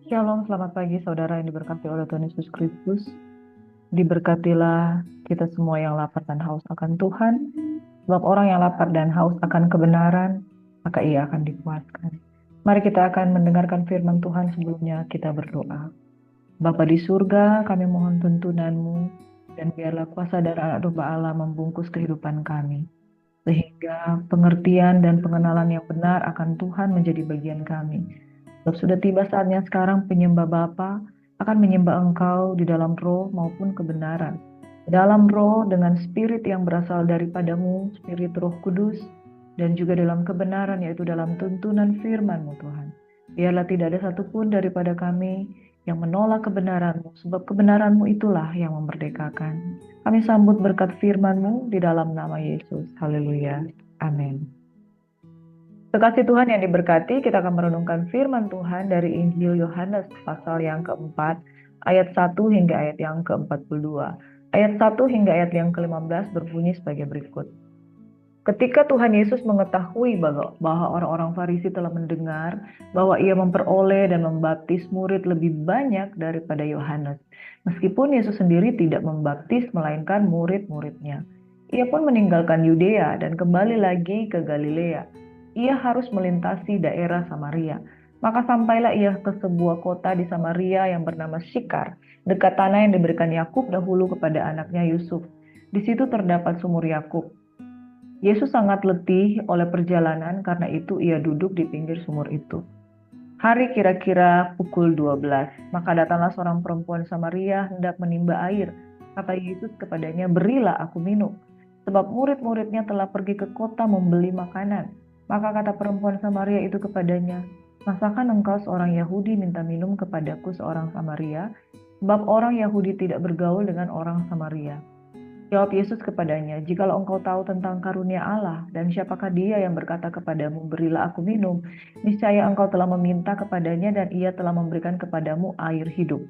Shalom, selamat pagi saudara yang diberkati oleh Tuhan Yesus Kristus. Diberkatilah kita semua yang lapar dan haus akan Tuhan. Sebab orang yang lapar dan haus akan kebenaran, maka ia akan dikuatkan. Mari kita akan mendengarkan firman Tuhan sebelumnya kita berdoa. Bapa di surga, kami mohon tuntunan-Mu, dan biarlah kuasa dan anak domba Allah membungkus kehidupan kami. Sehingga pengertian dan pengenalan yang benar akan Tuhan menjadi bagian kami. Sebab sudah tiba saatnya sekarang penyembah Bapa akan menyembah Engkau di dalam roh maupun kebenaran. Di dalam roh dengan spirit yang berasal daripadamu, spirit Roh Kudus, dan juga dalam kebenaran yaitu dalam tuntunan firman-Mu Tuhan. Biarlah tidak ada satupun daripada kami yang menolak kebenaran-Mu, sebab kebenaran-Mu itulah yang memerdekakan. Kami sambut berkat firman-Mu di dalam nama Yesus. Haleluya. Amin. Kekasih Tuhan yang diberkati, kita akan merenungkan firman Tuhan dari Injil Yohanes pasal yang keempat, ayat 1 hingga ayat yang ke-42. Ayat 1 hingga ayat yang ke-15 berbunyi sebagai berikut. Ketika Tuhan Yesus mengetahui bahwa orang-orang Farisi telah mendengar bahwa ia memperoleh dan membaptis murid lebih banyak daripada Yohanes, meskipun Yesus sendiri tidak membaptis melainkan murid-muridnya. Ia pun meninggalkan Yudea dan kembali lagi ke Galilea. Ia harus melintasi daerah Samaria. Maka sampailah ia ke sebuah kota di Samaria yang bernama Syikar, dekat tanah yang diberikan Yakub dahulu kepada anaknya Yusuf. Di situ terdapat sumur Yakub. Yesus sangat letih oleh perjalanan, karena itu ia duduk di pinggir sumur itu. Hari kira-kira pukul 12, maka datanglah seorang perempuan Samaria hendak menimba air. Kata Yesus kepadanya, "Berilah aku minum." Sebab murid-muridnya telah pergi ke kota membeli makanan. Maka kata perempuan Samaria itu kepadanya, "Masakan engkau seorang Yahudi minta minum kepadaku seorang Samaria? Sebab orang Yahudi tidak bergaul dengan orang Samaria." Jawab Yesus kepadanya, "Jikalau engkau tahu tentang karunia Allah dan siapakah dia yang berkata kepadamu, 'Berilah aku minum,' niscaya engkau telah meminta kepadanya dan ia telah memberikan kepadamu air hidup."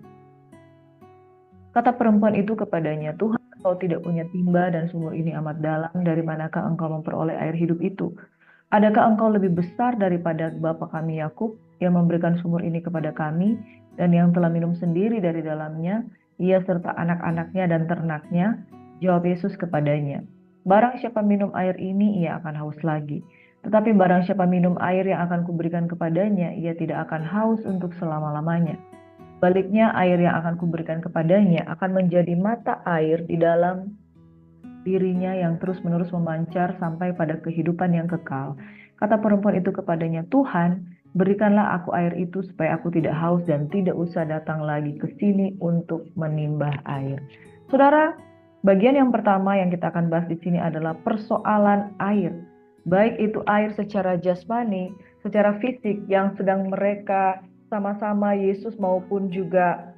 Kata perempuan itu kepadanya, "Tuhan, engkau tidak punya timba dan sumur ini amat dalam, dari manakah engkau memperoleh air hidup itu? Adakah engkau lebih besar daripada bapa kami Yakub yang memberikan sumur ini kepada kami dan yang telah minum sendiri dari dalamnya, ia serta anak-anaknya dan ternaknya?" Jawab Yesus kepadanya, "Barang siapa minum air ini, ia akan haus lagi. Tetapi barang siapa minum air yang akan kuberikan kepadanya, ia tidak akan haus untuk selama-lamanya. Baliknya, air yang akan kuberikan kepadanya akan menjadi mata air di dalam dirinya yang terus-menerus memancar sampai pada kehidupan yang kekal." Kata perempuan itu kepadanya, "Tuhan, berikanlah aku air itu supaya aku tidak haus dan tidak usah datang lagi ke sini untuk menimba air." Saudara, bagian yang pertama yang kita akan bahas di sini adalah persoalan air. Baik itu air secara jasmani, secara fisik yang sedang mereka sama-sama Yesus maupun juga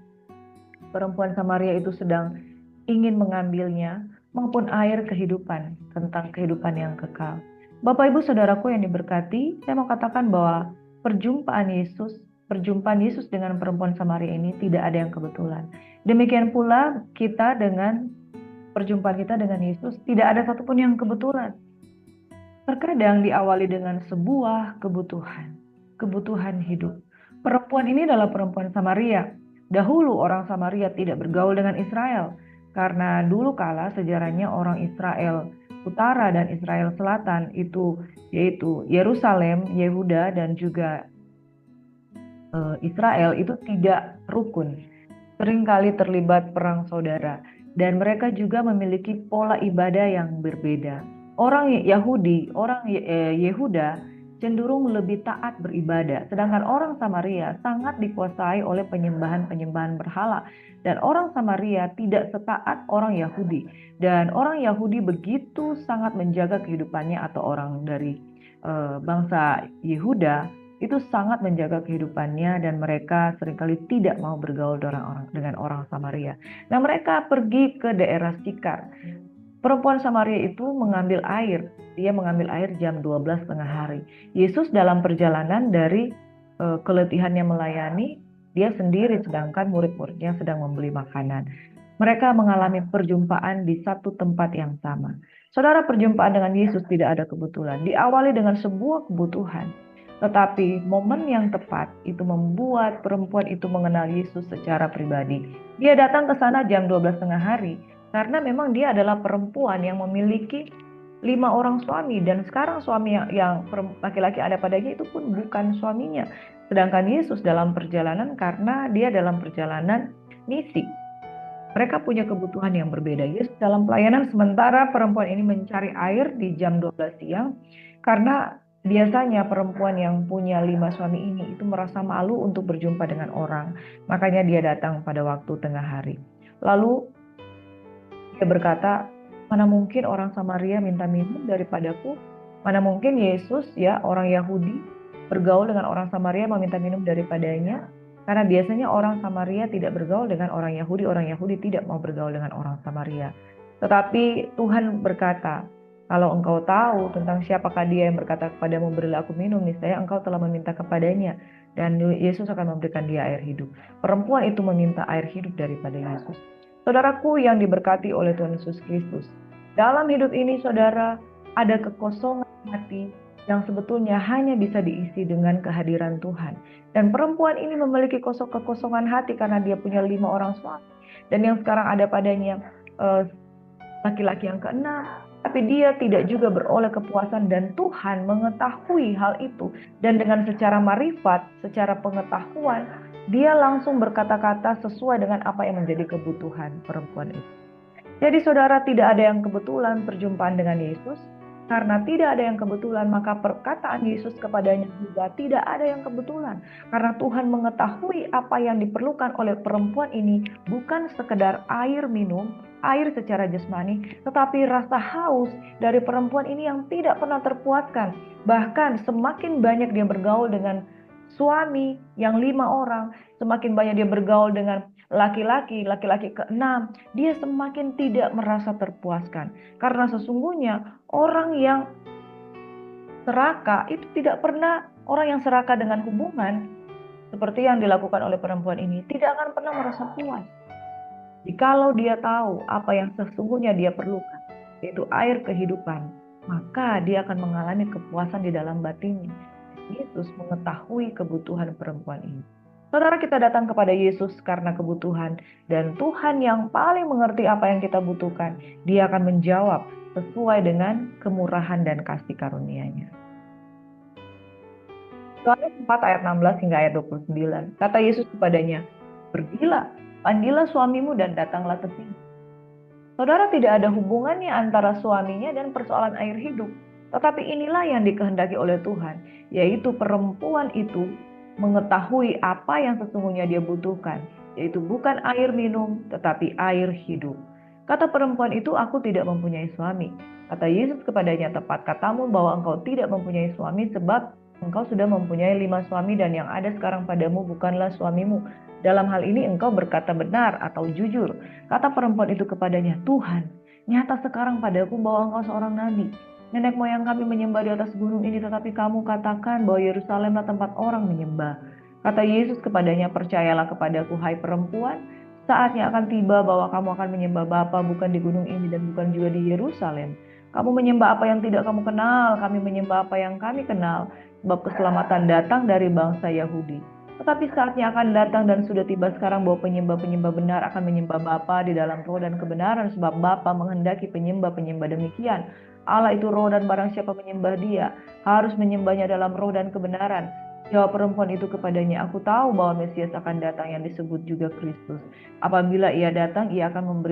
perempuan Samaria itu sedang ingin mengambilnya, maupun air kehidupan, tentang kehidupan yang kekal. Bapak Ibu Saudaraku yang diberkati, saya mau katakan bahwa perjumpaan Yesus dengan perempuan Samaria ini tidak ada yang kebetulan. Demikian pula kita dengan perjumpaan kita dengan Yesus tidak ada satupun yang kebetulan. Terkadang diawali dengan sebuah kebutuhan hidup. Perempuan ini adalah perempuan Samaria. Dahulu orang Samaria tidak bergaul dengan Israel, karena dulu kala sejarahnya orang Israel Utara dan Israel Selatan itu yaitu Yerusalem, Yehuda dan juga Israel itu tidak rukun. Seringkali terlibat perang saudara dan mereka juga memiliki pola ibadah yang berbeda. Orang Yahudi, orang Yehuda cenderung lebih taat beribadah, sedangkan orang Samaria sangat dikuasai oleh penyembahan-penyembahan berhala, dan orang Samaria tidak setaat orang Yahudi, dan orang Yahudi begitu sangat menjaga kehidupannya, atau orang dari bangsa Yehuda itu sangat menjaga kehidupannya, dan mereka seringkali tidak mau bergaul dengan orang Samaria. Nah, mereka pergi ke daerah Sikar. Perempuan Samaria itu mengambil air. Dia mengambil air jam 12 tengah hari. Yesus dalam perjalanan dari keletihannya melayani, dia sendiri sedangkan murid-muridnya sedang membeli makanan. Mereka mengalami perjumpaan di satu tempat yang sama. Saudara, perjumpaan dengan Yesus tidak ada kebetulan. Diawali dengan sebuah kebutuhan. Tetapi momen yang tepat itu membuat perempuan itu mengenal Yesus secara pribadi. Dia datang ke sana jam 12 tengah hari karena memang dia adalah perempuan yang memiliki 5 orang suami, dan sekarang suami yang laki-laki ada padanya itu pun bukan suaminya. Sedangkan Yesus dalam perjalanan, karena dia dalam perjalanan misi. Mereka punya kebutuhan yang berbeda. Yesus dalam pelayanan, sementara perempuan ini mencari air di jam 12 siang, karena biasanya perempuan yang punya 5 suami ini itu merasa malu untuk berjumpa dengan orang. Makanya dia datang pada waktu tengah hari. Lalu dia berkata, mana mungkin orang Samaria minta minum daripadaku? Mana mungkin Yesus, ya orang Yahudi, bergaul dengan orang Samaria meminta minum daripadanya? Karena biasanya orang Samaria tidak bergaul dengan orang Yahudi tidak mau bergaul dengan orang Samaria. Tetapi Tuhan berkata, kalau engkau tahu tentang siapakah dia yang berkata kepadamu, berilah aku minum, niscaya engkau telah meminta kepadanya, dan Yesus akan memberikan dia air hidup. Perempuan itu meminta air hidup daripada Yesus. Saudaraku yang diberkati oleh Tuhan Yesus Kristus, dalam hidup ini saudara ada kekosongan hati yang sebetulnya hanya bisa diisi dengan kehadiran Tuhan. Dan perempuan ini memiliki kekosongan hati karena dia punya 5 orang suami. Dan yang sekarang ada padanya laki-laki yang keenam, tapi dia tidak juga beroleh kepuasan, dan Tuhan mengetahui hal itu. Dan dengan secara marifat, secara pengetahuan, dia langsung berkata-kata sesuai dengan apa yang menjadi kebutuhan perempuan itu. Jadi saudara, tidak ada yang kebetulan perjumpaan dengan Yesus. Karena tidak ada yang kebetulan, maka perkataan Yesus kepadanya juga tidak ada yang kebetulan. Karena Tuhan mengetahui apa yang diperlukan oleh perempuan ini bukan sekedar air minum, air secara jasmani, tetapi rasa haus dari perempuan ini yang tidak pernah terpuaskan. Bahkan semakin banyak dia bergaul dengan suami yang 5 orang, semakin banyak dia bergaul dengan laki-laki keenam, dia semakin tidak merasa terpuaskan. Karena sesungguhnya orang yang serakah itu tidak pernah, orang yang serakah dengan hubungan seperti yang dilakukan oleh perempuan ini tidak akan pernah merasa puas. Jikalau dia tahu apa yang sesungguhnya dia perlukan, yaitu air kehidupan, maka dia akan mengalami kepuasan di dalam batinnya. Yesus mengetahui kebutuhan perempuan ini. Saudara, kita datang kepada Yesus karena kebutuhan, dan Tuhan yang paling mengerti apa yang kita butuhkan, Dia akan menjawab sesuai dengan kemurahan dan kasih karunia-Nya. Yohanes 4 ayat 16 hingga ayat 29. Kata Yesus kepadanya, pergilah, panggillah suamimu dan datanglah tepinya. Saudara, tidak ada hubungannya antara suaminya dan persoalan air hidup. Tetapi inilah yang dikehendaki oleh Tuhan, yaitu perempuan itu mengetahui apa yang sesungguhnya dia butuhkan, yaitu bukan air minum, tetapi air hidup. Kata perempuan itu, aku tidak mempunyai suami. Kata Yesus kepadanya, tepat katamu bahwa engkau tidak mempunyai suami, sebab engkau sudah mempunyai 5 suami, dan yang ada sekarang padamu bukanlah suamimu. Dalam hal ini engkau berkata benar atau jujur. Kata perempuan itu kepadanya, Tuhan, nyata sekarang padaku bahwa engkau seorang nabi. Nenek moyang kami menyembah di atas gunung ini, tetapi kamu katakan bahwa Yerusalemlah tempat orang menyembah. Kata Yesus kepadanya, percayalah kepadaku, hai perempuan, saatnya akan tiba bahwa kamu akan menyembah Bapa bukan di gunung ini dan bukan juga di Yerusalem. Kamu menyembah apa yang tidak kamu kenal, kami menyembah apa yang kami kenal, sebab keselamatan datang dari bangsa Yahudi. Tetapi saatnya akan datang dan sudah tiba sekarang bahwa penyembah-penyembah benar akan menyembah Bapa di dalam roh dan kebenaran, sebab Bapa menghendaki penyembah-penyembah demikian. Allah itu roh, dan barang siapa menyembah Dia harus menyembahnya dalam roh dan kebenaran. Jawab perempuan itu kepadanya, aku tahu bahwa Mesias akan datang yang disebut juga Kristus. Apabila Ia datang, Ia akan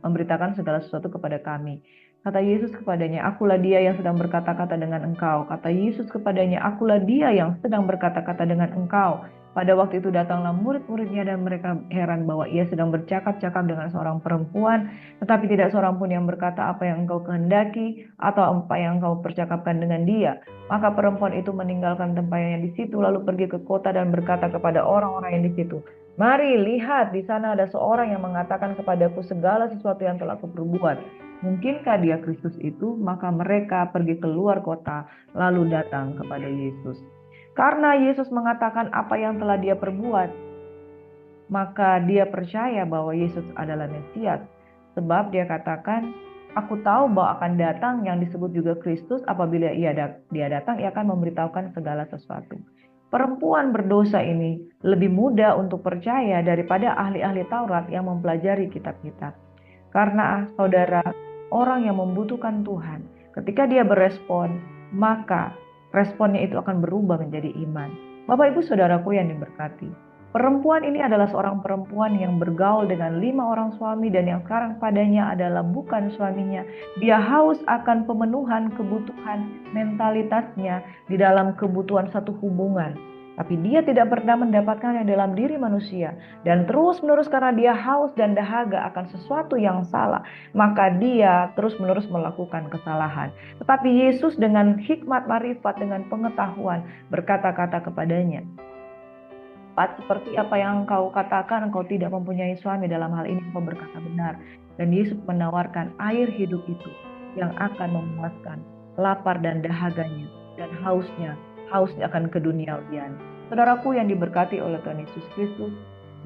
memberitakan segala sesuatu kepada kami. Kata Yesus kepadanya, akulah Dia yang sedang berkata-kata dengan engkau. Kata Yesus kepadanya, akulah Dia yang sedang berkata-kata dengan engkau. Pada waktu itu datanglah murid-muridnya, dan mereka heran bahwa Ia sedang bercakap-cakap dengan seorang perempuan, tetapi tidak seorang pun yang berkata apa yang engkau kehendaki atau apa yang engkau percakapkan dengan Dia. Maka perempuan itu meninggalkan tempatnya di situ, lalu pergi ke kota dan berkata kepada orang-orang yang di situ, mari lihat, di sana ada seorang yang mengatakan kepadaku segala sesuatu yang telah aku perbuat. Mungkinkah Dia Kristus itu? Maka mereka pergi keluar kota lalu datang kepada Yesus. Karena Yesus mengatakan apa yang telah Dia perbuat, maka dia percaya bahwa Yesus adalah Mesias. Sebab Dia katakan, Aku tahu bahwa akan datang yang disebut juga Kristus. Apabila dia datang, ia akan memberitahukan segala sesuatu. Perempuan berdosa ini lebih mudah untuk percaya daripada ahli-ahli Taurat yang mempelajari kitab-kitab. Karena saudara, orang yang membutuhkan Tuhan, ketika dia berespon, maka responnya itu akan berubah menjadi iman. Bapak Ibu Saudaraku yang diberkati, perempuan ini adalah seorang perempuan yang bergaul dengan 5 orang suami dan yang sekarang padanya adalah bukan suaminya. Dia haus akan pemenuhan kebutuhan mentalitasnya di dalam kebutuhan satu hubungan. Tapi dia tidak pernah mendapatkan yang dalam diri manusia. Dan terus-menerus karena dia haus dan dahaga akan sesuatu yang salah, maka dia terus-menerus melakukan kesalahan. Tetapi Yesus dengan hikmat marifat, dengan pengetahuan berkata-kata kepadanya, seperti apa yang engkau katakan, engkau tidak mempunyai suami, dalam hal ini engkau berkata benar. Dan Yesus menawarkan air hidup itu yang akan memuaskan lapar dan dahaganya dan hausnya akan keduniawian. Saudaraku yang diberkati oleh Tuhan Yesus Kristus,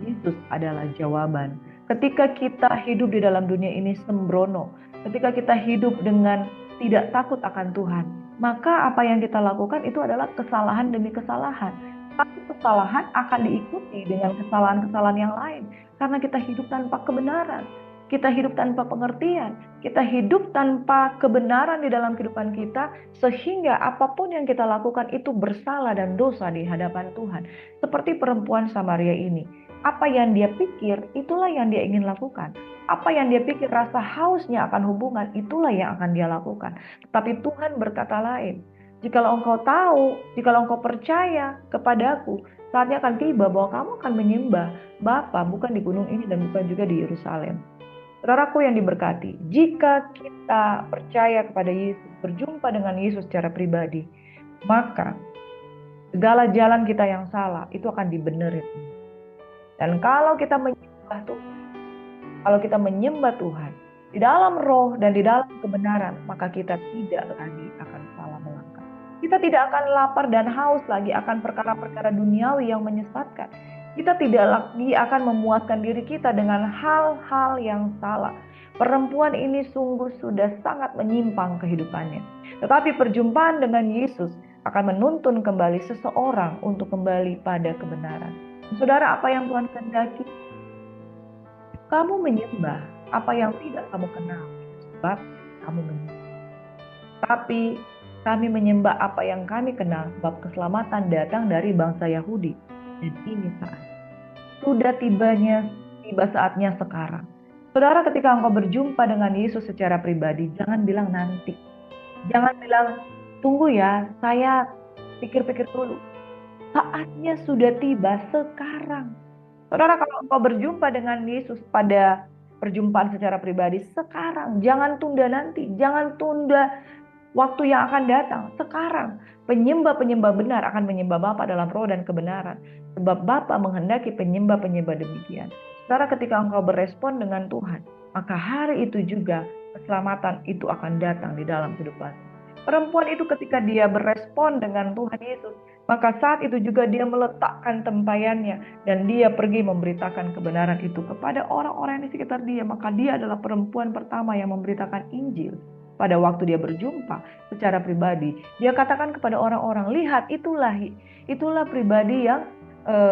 Yesus adalah jawaban. Ketika kita hidup di dalam dunia ini sembrono, ketika kita hidup dengan tidak takut akan Tuhan, maka apa yang kita lakukan itu adalah kesalahan demi kesalahan. Tapi kesalahan akan diikuti dengan kesalahan-kesalahan yang lain. Karena kita hidup tanpa kebenaran. Kita hidup tanpa pengertian. Kita hidup tanpa kebenaran di dalam kehidupan kita. Sehingga apapun yang kita lakukan itu bersalah dan dosa di hadapan Tuhan. Seperti perempuan Samaria ini. Apa yang dia pikir, itulah yang dia ingin lakukan. Apa yang dia pikir rasa hausnya akan hubungan, itulah yang akan dia lakukan. Tapi Tuhan berkata lain. Jikalau engkau tahu, jikalau engkau percaya kepadaku, saatnya akan tiba bahwa kamu akan menyembah Bapa bukan di gunung ini dan bukan juga di Yerusalem. Saudaraku yang diberkati, jika kita percaya kepada Yesus, berjumpa dengan Yesus secara pribadi, maka segala jalan kita yang salah itu akan dibenerin. Dan kalau kita menyembah Tuhan, di dalam roh dan di dalam kebenaran, maka kita tidak lagi akan salah melangkah. Kita tidak akan lapar dan haus lagi akan perkara-perkara duniawi yang menyesatkan. Kita tidak lagi akan memuaskan diri kita dengan hal-hal yang salah. Perempuan ini sungguh sudah sangat menyimpang kehidupannya. Tetapi perjumpaan dengan Yesus akan menuntun kembali seseorang untuk kembali pada kebenaran. Saudara, apa yang Tuhan kehendaki? Kamu menyembah apa yang tidak kamu kenal, sebab kamu menyembah. Tapi kami menyembah apa yang kami kenal, sebab keselamatan datang dari bangsa Yahudi. Dan ini sudah tiba saatnya sekarang. Saudara, ketika engkau berjumpa dengan Yesus secara pribadi, jangan bilang nanti. Jangan bilang, tunggu ya, saya pikir-pikir dulu. Saatnya sudah tiba sekarang. Saudara, kalau engkau berjumpa dengan Yesus pada perjumpaan secara pribadi, sekarang. Jangan tunda nanti. Jangan tunda waktu yang akan datang. Sekarang. Penyembah-penyembah benar akan menyembah Bapa dalam roh dan kebenaran. Sebab Bapa menghendaki penyembah-penyembah demikian. Saudara, ketika engkau berespon dengan Tuhan, maka hari itu juga keselamatan itu akan datang di dalam kehidupan. Perempuan itu ketika dia berespon dengan Tuhan Yesus, maka saat itu juga dia meletakkan tempayannya dan dia pergi memberitakan kebenaran itu kepada orang-orang di sekitar dia. Maka dia adalah perempuan pertama yang memberitakan Injil. Pada waktu dia berjumpa secara pribadi, dia katakan kepada orang-orang, lihat itulah pribadi yang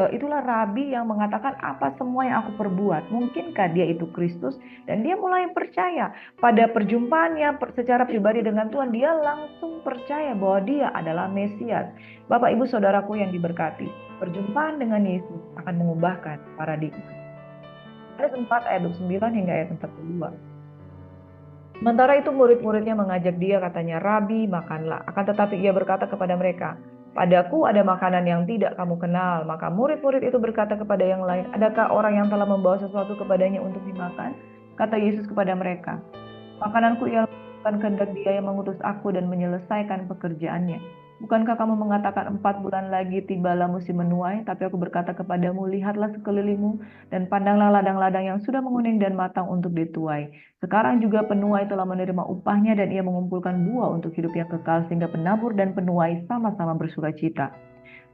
itulah Rabi yang mengatakan apa semua yang aku perbuat. Mungkinkah dia itu Kristus? Dan dia mulai percaya. Pada perjumpaannya secara pribadi dengan Tuhan, dia langsung percaya bahwa dia adalah Mesias. Bapak Ibu Saudaraku yang diberkati, perjumpaan dengan Yesus akan mengubahkan paradigma. Ada 4 ayat 29 hingga ayat 42. Sementara itu murid-muridnya mengajak dia, katanya, Rabi, makanlah. Akan tetapi ia berkata kepada mereka, padaku ada makanan yang tidak kamu kenal. Maka murid-murid itu berkata kepada yang lain, adakah orang yang telah membawa sesuatu kepadanya untuk dimakan? Kata Yesus kepada mereka, makananku ialah melakukan kehendak Dia yang mengutus aku dan menyelesaikan pekerjaannya. Bukankah kamu mengatakan 4 bulan lagi tibalah musim menuai? Tapi aku berkata kepadamu, lihatlah sekelilingmu dan pandanglah ladang-ladang yang sudah menguning dan matang untuk dituai. Sekarang juga penuai telah menerima upahnya dan ia mengumpulkan buah untuk hidup yang kekal, sehingga penabur dan penuai sama-sama bersukacita.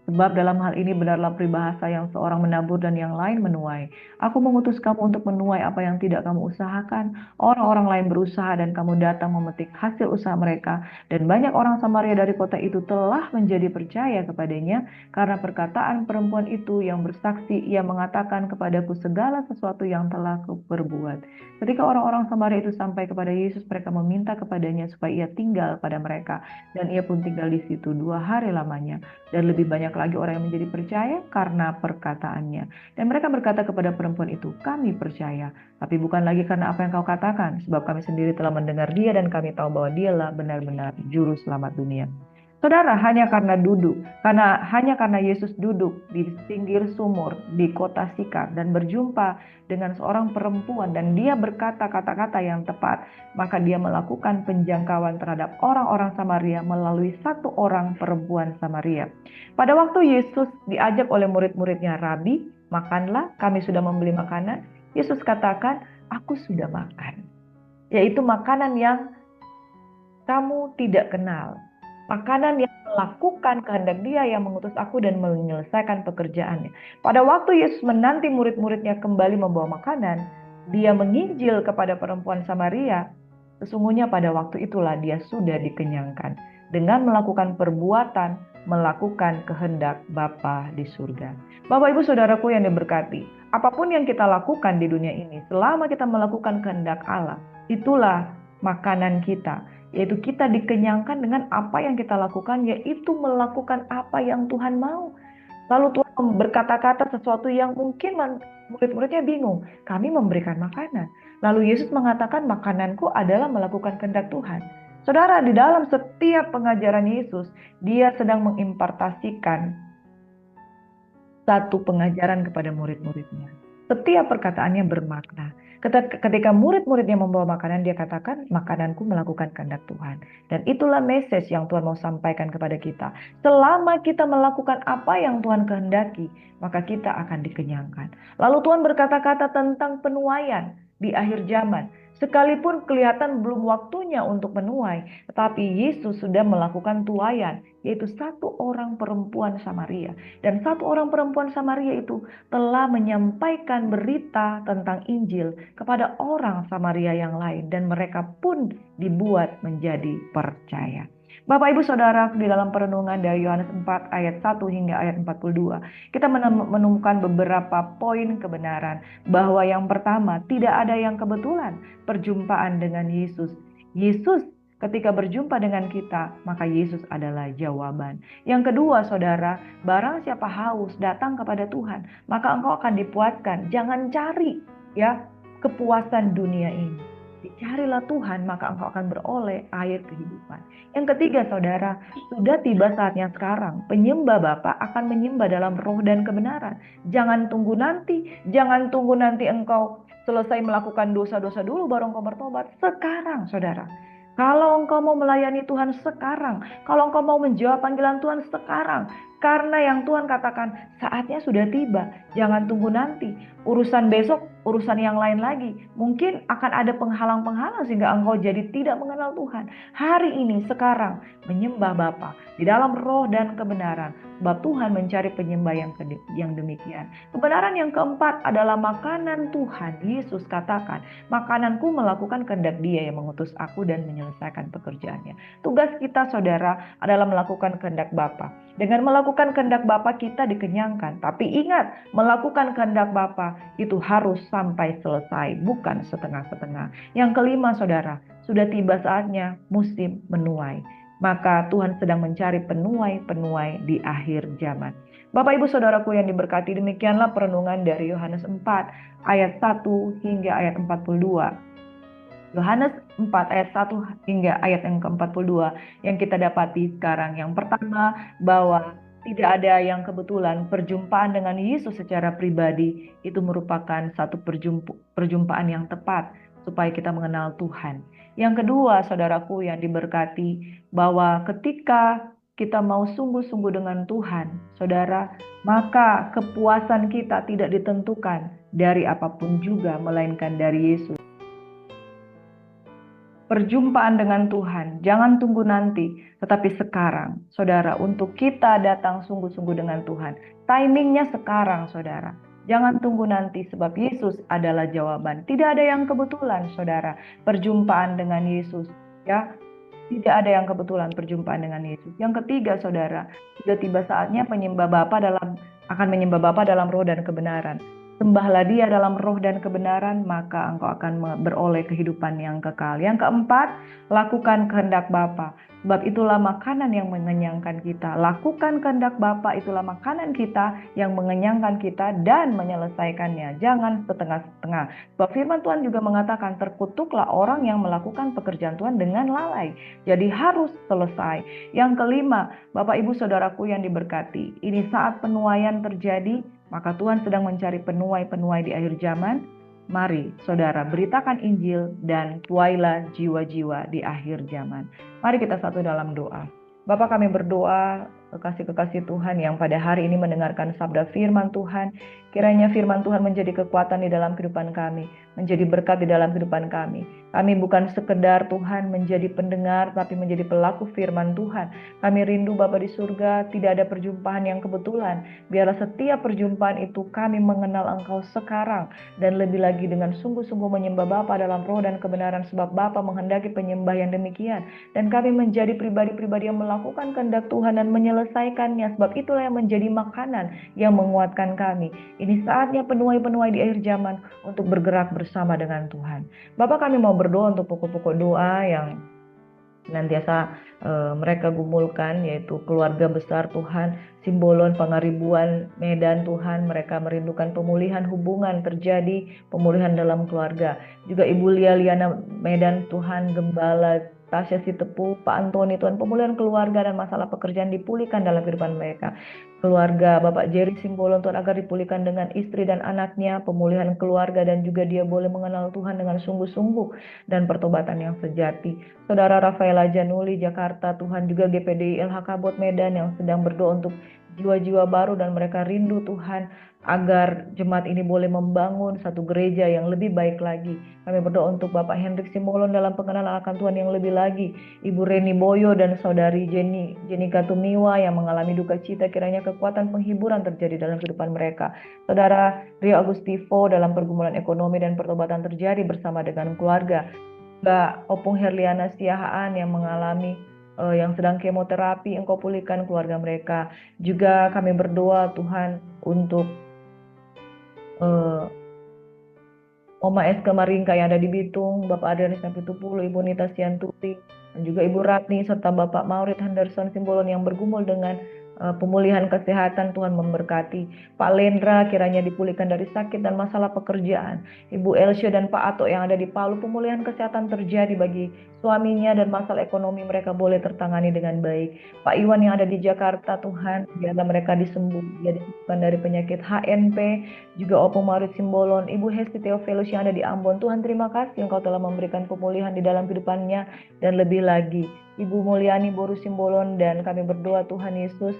Sebab dalam hal ini benarlah peribahasa yang seorang menabur dan yang lain menuai. Aku mengutus kamu untuk menuai apa yang tidak kamu usahakan. Orang-orang lain berusaha dan kamu datang memetik hasil usaha mereka. Dan banyak orang Samaria dari kota itu telah menjadi percaya kepadanya karena perkataan perempuan itu yang bersaksi, ia mengatakan kepadaku segala sesuatu yang telah kuperbuat. Ketika orang-orang Samaria itu sampai kepada Yesus, mereka meminta kepadanya supaya ia tinggal pada mereka. Dan ia pun tinggal di situ 2 hari lamanya. Dan lebih banyak lagi orang yang menjadi percaya karena perkataannya. Dan mereka berkata kepada perempuan itu, kami percaya, tapi bukan lagi karena apa yang kau katakan, sebab kami sendiri telah mendengar dia dan kami tahu bahwa dialah benar-benar juru selamat dunia. Saudara, hanya karena Yesus duduk di pinggir sumur di kota Sikar dan berjumpa dengan seorang perempuan dan dia berkata kata-kata yang tepat, maka dia melakukan penjangkauan terhadap orang-orang Samaria melalui satu orang perempuan Samaria. Pada waktu Yesus diajak oleh murid-muridnya, Rabi, makanlah, kami sudah membeli makanan. Yesus katakan, aku sudah makan. Yaitu makanan yang kamu tidak kenal. Makanan yang melakukan kehendak dia yang mengutus aku dan menyelesaikan pekerjaannya. Pada waktu Yesus menanti murid-muridnya kembali membawa makanan, dia menginjil kepada perempuan Samaria. Sesungguhnya pada waktu itulah dia sudah dikenyangkan dengan melakukan perbuatan, melakukan kehendak Bapa di surga. Bapak Ibu Saudaraku yang diberkati, apapun yang kita lakukan di dunia ini, selama kita melakukan kehendak Allah, itulah makanan kita. Yaitu kita dikenyangkan dengan apa yang kita lakukan, yaitu melakukan apa yang Tuhan mau. Lalu Tuhan berkata-kata sesuatu yang mungkin murid-muridnya bingung. Kami memberikan makanan. Lalu Yesus mengatakan makananku adalah melakukan kehendak Tuhan. Saudara, di dalam setiap pengajaran Yesus, dia sedang mengimpartasikan satu pengajaran kepada murid-muridnya. Setiap perkataannya bermakna. Ketika murid-muridnya membawa makanan, dia katakan, makananku melakukan kehendak Tuhan. Dan itulah message yang Tuhan mau sampaikan kepada kita. Selama kita melakukan apa yang Tuhan kehendaki, maka kita akan dikenyangkan. Lalu Tuhan berkata-kata tentang penuaian di akhir zaman. Sekalipun kelihatan belum waktunya untuk menuai, tetapi Yesus sudah melakukan tuaian, yaitu satu orang perempuan Samaria. Dan satu orang perempuan Samaria itu telah menyampaikan berita tentang Injil kepada orang Samaria yang lain. Dan mereka pun dibuat menjadi percaya. Bapak Ibu Saudara, di dalam perenungan dari Yohanes 4 ayat 1 hingga ayat 42, kita menemukan beberapa poin kebenaran. Bahwa yang pertama, tidak ada yang kebetulan perjumpaan dengan Yesus. Yesus ketika berjumpa dengan kita, maka Yesus adalah jawaban. Yang kedua, saudara, barang siapa haus datang kepada Tuhan, maka engkau akan dipuaskan. Jangan cari kepuasan dunia ini. Dicarilah Tuhan, maka engkau akan beroleh air kehidupan. Yang ketiga, saudara, sudah tiba saatnya sekarang. Penyembah Bapa akan menyembah dalam roh dan kebenaran. Jangan tunggu nanti engkau selesai melakukan dosa-dosa dulu baru engkau bertobat. Sekarang, saudara. Kalau engkau mau melayani Tuhan sekarang, kalau engkau mau menjawab panggilan Tuhan sekarang, karena yang Tuhan katakan saatnya sudah tiba. Jangan tunggu nanti. Urusan besok, urusan yang lain lagi. Mungkin akan ada penghalang-penghalang sehingga engkau jadi tidak mengenal Tuhan. Hari ini, sekarang, menyembah Bapa di dalam roh dan kebenaran. Sebab Tuhan mencari penyembah yang demikian. Kebenaran yang keempat adalah makanan Tuhan. Yesus katakan, makananku melakukan kehendak Dia yang mengutus aku dan menyelesaikan pekerjaannya. Tugas kita, saudara, adalah melakukan kehendak Bapa. Dengan melakukan kehendak Bapa kita dikenyangkan. Tapi ingat, melakukan kehendak Bapa itu harus sampai selesai, bukan setengah-setengah. Yang kelima, saudara, sudah tiba saatnya musim menuai. Maka Tuhan sedang mencari penuai-penuai di akhir zaman. Bapak Ibu Saudaraku yang diberkati, demikianlah perenungan dari Yohanes 4 ayat 1 hingga ayat 42. Yohanes 4 ayat 1 hingga ayat yang ke-42 yang kita dapati sekarang. Yang pertama, bahwa tidak ada yang kebetulan. Perjumpaan dengan Yesus secara pribadi itu merupakan satu perjumpaan yang tepat supaya kita mengenal Tuhan. Yang kedua, saudaraku yang diberkati, bahwa ketika kita mau sungguh-sungguh dengan Tuhan, saudara, maka kepuasan kita tidak ditentukan dari apapun juga, melainkan dari Yesus. Perjumpaan dengan Tuhan, jangan tunggu nanti, tetapi sekarang, saudara, untuk kita datang sungguh-sungguh dengan Tuhan. Timingnya sekarang, saudara. Jangan tunggu nanti, sebab Yesus adalah jawaban. Tidak ada yang kebetulan, saudara, perjumpaan dengan Yesus. Ya, tidak ada yang kebetulan perjumpaan dengan Yesus. Yang ketiga, saudara, sudah tiba saatnya akan menyembah Bapa dalam roh dan kebenaran. Sembahlah Dia dalam roh dan kebenaran, maka engkau akan beroleh kehidupan yang kekal. Yang keempat, lakukan kehendak Bapa. Sebab itulah makanan yang mengenyangkan kita. Lakukan kehendak Bapa, itulah makanan kita yang mengenyangkan kita dan menyelesaikannya. Jangan setengah-setengah. Sebab firman Tuhan juga mengatakan, terkutuklah orang yang melakukan pekerjaan Tuhan dengan lalai. Jadi harus selesai. Yang kelima, Bapak Ibu Saudaraku yang diberkati, ini saat penuaian terjadi, maka Tuhan sedang mencari penuai-penuai di akhir zaman. Mari saudara beritakan Injil dan tuailah jiwa-jiwa di akhir zaman. Mari kita satu dalam doa. Bapa, kami berdoa kekasih-kekasih Tuhan yang pada hari ini mendengarkan sabda firman Tuhan. Kiranya firman Tuhan menjadi kekuatan di dalam kehidupan kami, menjadi berkat di dalam kehidupan kami. Kami bukan sekedar Tuhan menjadi pendengar, tapi menjadi pelaku firman Tuhan. Kami rindu Bapa di surga, tidak ada perjumpaan yang kebetulan. Biarlah setiap perjumpaan itu kami mengenal Engkau sekarang, dan lebih lagi dengan sungguh-sungguh menyembah Bapa dalam roh dan kebenaran, sebab Bapa menghendaki penyembah yang demikian. Dan kami menjadi pribadi-pribadi yang melakukan kehendak Tuhan dan menyelesaikannya, sebab itulah yang menjadi makanan yang menguatkan kami. Ini saatnya penuai-penuai di akhir zaman untuk bergerak bersama dengan Tuhan. Bapak, kami mau berdoa untuk pokok-pokok doa yang senantiasa mereka gumulkan, yaitu keluarga besar Tuhan, Simbolon, Pangaribuan, Medan Tuhan. Mereka merindukan pemulihan hubungan terjadi, pemulihan dalam keluarga. Juga Ibu Lia Liana Medan Tuhan, Gembala Tasya Sitepu, Pak Antoni Tuhan, pemulihan keluarga dan masalah pekerjaan dipulihkan dalam kehidupan mereka. Keluarga Bapak Jerry Simbolon Tuhan, agar dipulihkan dengan istri dan anaknya, pemulihan keluarga, dan juga dia boleh mengenal Tuhan dengan sungguh-sungguh dan pertobatan yang sejati. Saudara Rafaela Januli Jakarta Tuhan, juga GPDI LHK Bot Medan yang sedang berdoa untuk jiwa-jiwa baru, dan mereka rindu Tuhan agar jemaat ini boleh membangun satu gereja yang lebih baik lagi. Kami berdoa untuk Bapak Hendrik Simbolon dalam pengenalan akan Tuhan yang lebih lagi. Ibu Reni Boyo dan Saudari Jenika Tumiwa yang mengalami duka cita, kiranya kekuatan penghiburan terjadi dalam kehidupan mereka. Saudara Rio Agustivo dalam pergumulan ekonomi dan pertobatan terjadi bersama dengan keluarga. Mbak Opung Herliana Siahaan yang mengalami yang sedang kemoterapi, Engkau pulihkan keluarga mereka. Juga kami berdoa Tuhan untuk Oma Eska Maringka yang ada di Bitung, Bapak Adrianus Napitupulu, Ibu Nita Siantuti, dan juga Ibu Ratni, serta Bapak Maurid Henderson Simbolon yang bergumul dengan pemulihan kesehatan. Tuhan memberkati. Pak Lendra kiranya dipulihkan dari sakit dan masalah pekerjaan. Ibu Elsya dan Pak Ato yang ada di Palu, pemulihan kesehatan terjadi bagi suaminya dan masalah ekonomi mereka boleh tertangani dengan baik. Pak Iwan yang ada di Jakarta, Tuhan, biarlah mereka disembuhkan dari penyakit HNP. Juga Opung Marit Simbolon, Ibu Hesti Theophilus yang ada di Ambon. Tuhan, terima kasih Engkau telah memberikan pemulihan di dalam kehidupannya, dan lebih lagi Ibu Mulyani Boru Simbolon, dan kami berdoa Tuhan Yesus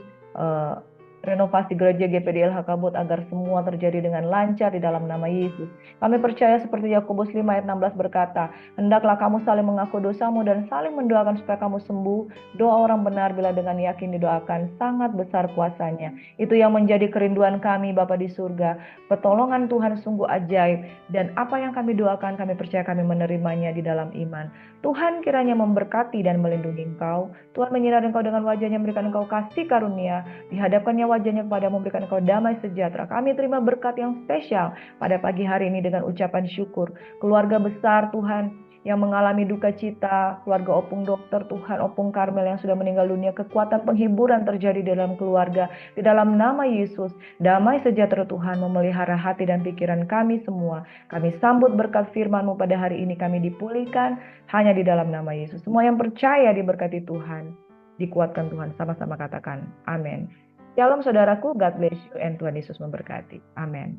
renovasi gereja GPD LHK Bot agar semua terjadi dengan lancar di dalam nama Yesus. Kami percaya seperti Yakobus 5 ayat 16 berkata, hendaklah kamu saling mengaku dosamu dan saling mendoakan supaya kamu sembuh. Doa orang benar bila dengan yakin didoakan sangat besar kuasanya. Itu yang menjadi kerinduan kami Bapa di surga. Pertolongan Tuhan sungguh ajaib, dan apa yang kami doakan kami percaya kami menerimanya di dalam iman. Tuhan kiranya memberkati dan melindungi engkau. Tuhan menyinari engkau dengan wajahnya, memberikan engkau kasih karunia, dihadapkannya wajahnya kepada memberikan engkau damai sejahtera. Kami terima berkat yang spesial pada pagi hari ini dengan ucapan syukur. Keluarga besar Tuhan yang mengalami duka cita, keluarga Opung Dokter Tuhan, Opung Karmel yang sudah meninggal dunia, kekuatan penghiburan terjadi dalam keluarga. Di dalam nama Yesus, damai sejahtera Tuhan memelihara hati dan pikiran kami semua. Kami sambut berkat firman-Mu pada hari ini, kami dipulihkan hanya di dalam nama Yesus. Semua yang percaya diberkati Tuhan, dikuatkan Tuhan, sama-sama katakan amin. Shalom saudaraku, God bless you, and Tuhan Yesus memberkati. Amin.